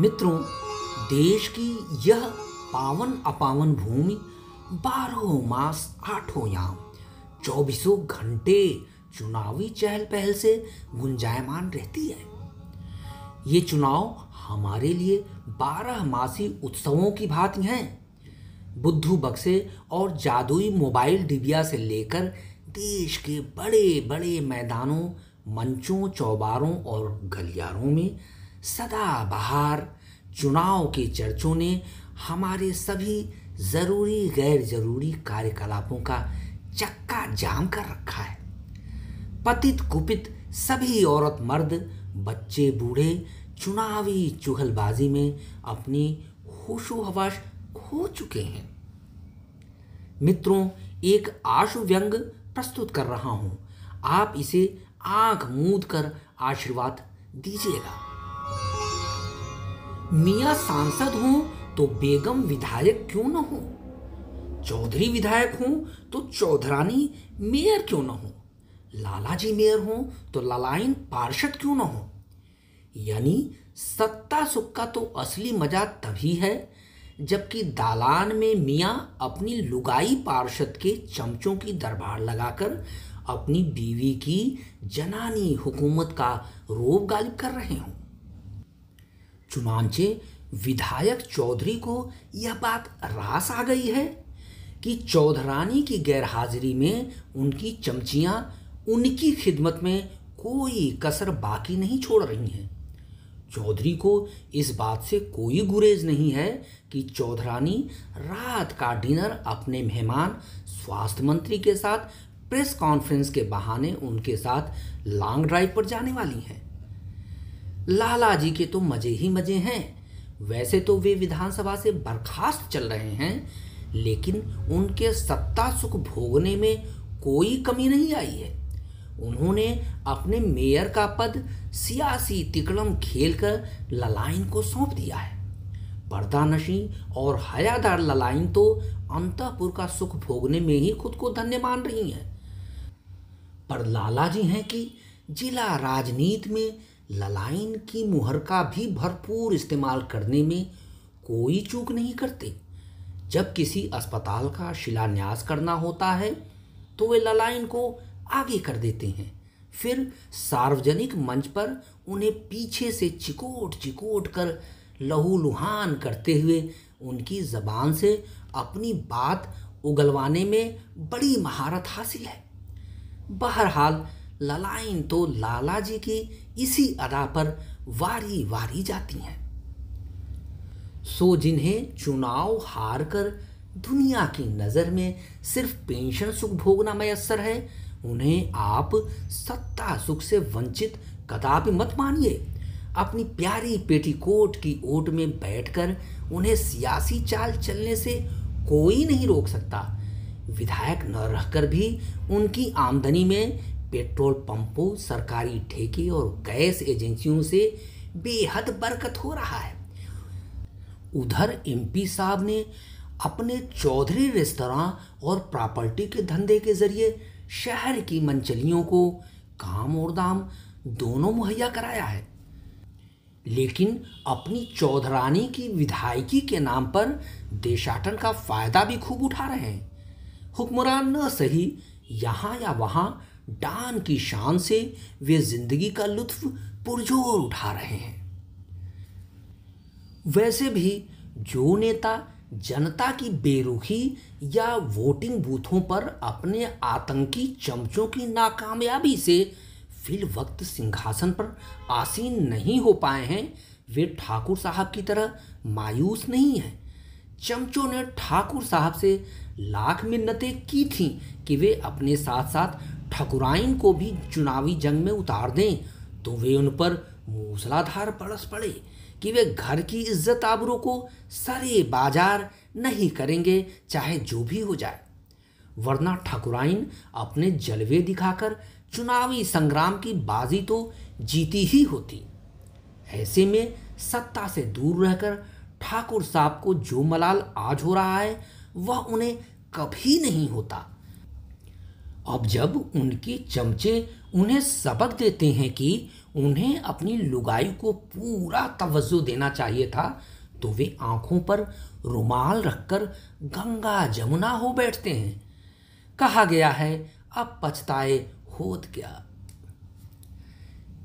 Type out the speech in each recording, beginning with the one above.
मित्रों, देश की यह पावन अपावन भूमि 12 मास 8 याम 24 घंटे चुनावी चहल पहल से गुंजायमान रहती है। ये चुनाव हमारे लिए 12 मासी उत्सवों की भांति हैं। बुद्धू बक्से और जादुई मोबाइल डिबिया से लेकर देश के बड़े बड़े मैदानों, मंचों, चौबारों और गलियारों में सदाबहार चुनाव के चर्चों ने हमारे सभी जरूरी गैर जरूरी कार्यकलापों का चक्का जाम कर रखा है। पतित कुपित सभी औरत मर्द, बच्चे बूढ़े चुनावी चुगलबाजी में अपनी होशो हवास खो चुके हैं। मित्रों, एक आशु व्यंग प्रस्तुत कर रहा हूं, आप इसे आंख मूंद कर आशीर्वाद दीजिएगा। मियाँ सांसद हूं तो बेगम विधायक क्यों न हो, चौधरी विधायक हूं तो चौधरानी मेयर क्यों न हो, लालाजी मेयर हूं तो लालाइन पार्षद क्यों न हो। यानी सत्ता सुख का तो असली मजा तभी है जबकि दालान में मियाँ अपनी लुगाई पार्षद के चमचों की दरबार लगाकर अपनी बीवी की जनानी हुकूमत का रोब गालिब कर रहे हों। चुनांचे विधायक चौधरी को यह बात रास आ गई है कि चौधरानी की गैरहाजिरी में उनकी चमचियां उनकी खिदमत में कोई कसर बाकी नहीं छोड़ रही हैं। चौधरी को इस बात से कोई गुरेज नहीं है कि चौधरानी रात का डिनर अपने मेहमान स्वास्थ्य मंत्री के साथ प्रेस कॉन्फ्रेंस के बहाने उनके साथ लॉन्ग ड्राइव पर जाने वाली हैं। लाला जी के तो मजे ही मजे हैं। वैसे तो वे विधानसभा से बर्खास्त चल रहे हैं, लेकिन उनके सत्ता सुख भोगने में कोई कमी नहीं आई है। उन्होंने अपने मेयर का पद सियासी तिकड़म खेलकर ललाइन को सौंप दिया है। पर्दानशी और हयादार ललाइन तो अंतःपुर का सुख भोगने में ही खुद को धन्य मान रही हैं। पर लाला जी हैं कि जिला राजनीति में ललाइन की मुहर का भी भरपूर इस्तेमाल करने में कोई चूक नहीं करते। जब किसी अस्पताल का शिलान्यास करना होता है तो वे ललाइन को आगे कर देते हैं, फिर सार्वजनिक मंच पर उन्हें पीछे से चिकोट चिकोट कर लहूलुहान करते हुए उनकी जबान से अपनी बात उगलवाने में बड़ी महारत हासिल है। बहरहाल ललाइन तो लाला जी की इसी अदा पर वारी वारी जाती हैं। सो जिन्हें चुनाव हार कर दुनिया की नज़र में सिर्फ पेंशन सुख भोगना मयस्सर है, उन्हें आप सत्ता सुख से वंचित कदापि मत मानिए। अपनी प्यारी पेटीकोट की ओट में बैठकर उन्हें सियासी चाल चलने से कोई नहीं रोक सकता। विधायक न रहकर भी उनकी आमदनी में पेट्रोल पंपों, सरकारी ठेके और गैस एजेंसियों से बेहद बरकत हो रहा है। उधर एमपी साहब ने अपने चौधरी रेस्तरां और प्रॉपर्टी के धंधे के जरिए शहर की मंचलियों को काम और दाम दोनों मुहैया कराया है, लेकिन अपनी चौधरानी की विधायकी के नाम पर देशाटन का फायदा भी खूब उठा रहे हैं। हुक्मरान न सही, यहाँ या वहाँ डान की शान से वे जिंदगी का लुत्फ पुरजोर उठा रहे हैं। वैसे भी जो नेता जनता की बेरुखी या वोटिंग बूथों पर अपने आतंकी चमचों की नाकामयाबी से फिल वक्त सिंहासन पर आसीन नहीं हो पाए हैं, वे ठाकुर साहब की तरह मायूस नहीं हैं। चमचों ने ठाकुर साहब से लाख मिन्नतें की थीं कि वे अपने साथ साथ ठकुराइन को भी चुनावी जंग में उतार दें, तो वे उन पर मूसलाधार बरस पड़े कि वे घर की इज्जत आबरू को सरे बाजार नहीं करेंगे, चाहे जो भी हो जाए। वरना ठकुराइन अपने जलवे दिखाकर चुनावी संग्राम की बाजी तो जीती ही होती। ऐसे में सत्ता से दूर रहकर ठाकुर साहब को जो मलाल आज हो रहा है वह उन्हें कभी नहीं होता। अब जब उनके चमचे उन्हें सबक देते हैं कि उन्हें अपनी लुगाई को पूरा तवज्जो देना चाहिए था, तो वे आंखों पर रुमाल रखकर गंगा जमुना हो बैठते हैं। कहा गया है, अब पछताए होत क्या।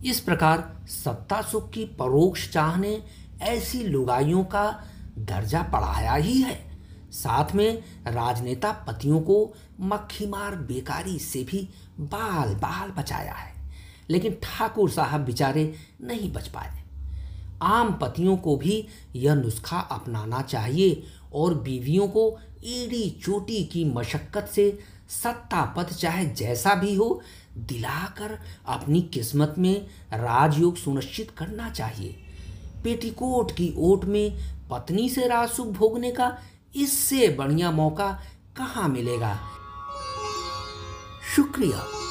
इस प्रकार सत्ता सुख की परोक्ष चाह ने ऐसी लुगाइयों का दर्जा बढ़ाया ही है। साथ में राजनेता पतियों को मक्खीमार बेकारी से भी बाल बाल बचाया है, लेकिन ठाकुर साहब बेचारे नहीं बच पाए। आम पतियों को भी यह नुस्खा अपनाना चाहिए और बीवियों को एड़ी चोटी की मशक्कत से सत्ता पद चाहे जैसा भी हो दिलाकर अपनी किस्मत में राजयोग सुनिश्चित करना चाहिए। पेटीकोट की ओट में पत्नी से राजसुख भोगने का इससे बढ़िया मौका कहाँ मिलेगा। शुक्रिया।